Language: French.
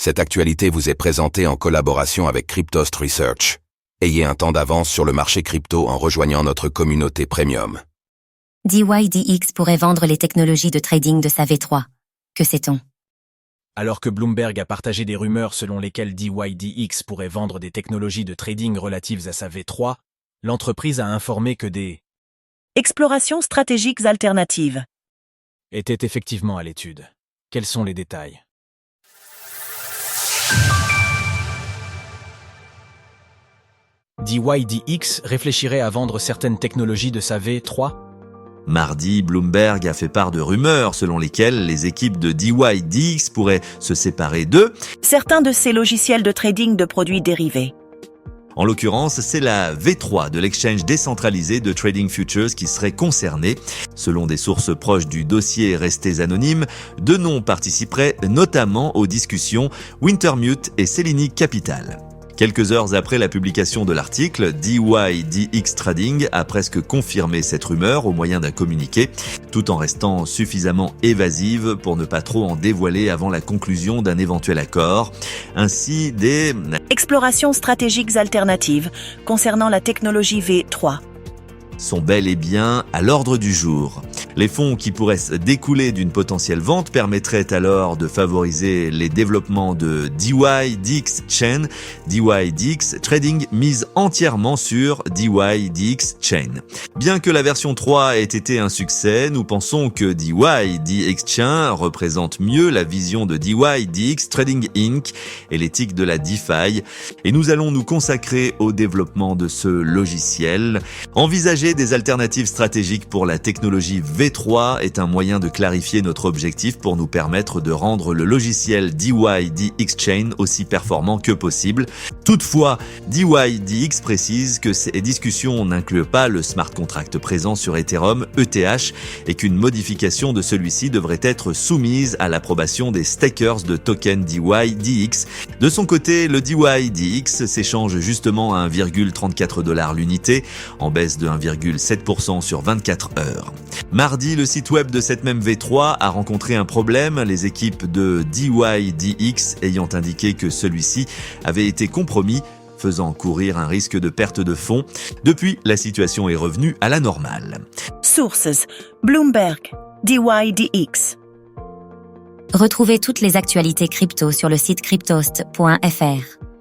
Cette actualité vous est présentée en collaboration avec Cryptost Research. Ayez un temps d'avance sur le marché crypto en rejoignant notre communauté premium. DYDX pourrait vendre les technologies de trading de sa V3. Que sait-on? Alors que Bloomberg a partagé des rumeurs selon lesquelles DYDX pourrait vendre des technologies de trading relatives à sa V3, l'entreprise a informé que des explorations stratégiques alternatives étaient effectivement à l'étude. Quels sont les détails? DYDX réfléchirait à vendre certaines technologies de sa V3. Mardi, Bloomberg a fait part de rumeurs selon lesquelles les équipes de DYDX pourraient se séparer de certains de ces logiciels de trading de produits dérivés. En l'occurrence, c'est la V3 de l'exchange décentralisé de Trading Futures qui serait concernée. Selon des sources proches du dossier restées anonymes, deux noms participeraient notamment aux discussions, Wintermute et Selenic Capital. Quelques heures après la publication de l'article, DYDX Trading a presque confirmé cette rumeur au moyen d'un communiqué, tout en restant suffisamment évasive pour ne pas trop en dévoiler avant la conclusion d'un éventuel accord. Ainsi, des explorations stratégiques alternatives concernant la technologie V3 sont bel et bien à l'ordre du jour. Les fonds qui pourraient se découler d'une potentielle vente permettraient alors de favoriser les développements de DYDX Chain. DYDX Trading mise entièrement sur DYDX Chain. Bien que la version 3 ait été un succès, nous pensons que DYDX Chain représente mieux la vision de DYDX Trading Inc. et l'éthique de la DeFi, et nous allons nous consacrer au développement de ce logiciel. Envisager des alternatives stratégiques pour la technologie V3 est un moyen de clarifier notre objectif pour nous permettre de rendre le logiciel DYDX Chain aussi performant que possible. Toutefois, DYDX précise que ces discussions n'incluent pas le smart contract présent sur Ethereum, ETH, et qu'une modification de celui-ci devrait être soumise à l'approbation des stakers de token DYDX. De son côté, le DYDX s'échange justement à 1,34$ l'unité, en baisse de 1,7% sur 24 heures. Mardi, le site web de cette même V3 a rencontré un problème, les équipes de DYDX ayant indiqué que celui-ci avait été compromis, faisant courir un risque de perte de fonds. Depuis, la situation est revenue à la normale. Sources: Bloomberg, DYDX. Retrouvez toutes les actualités crypto sur le site cryptost.fr.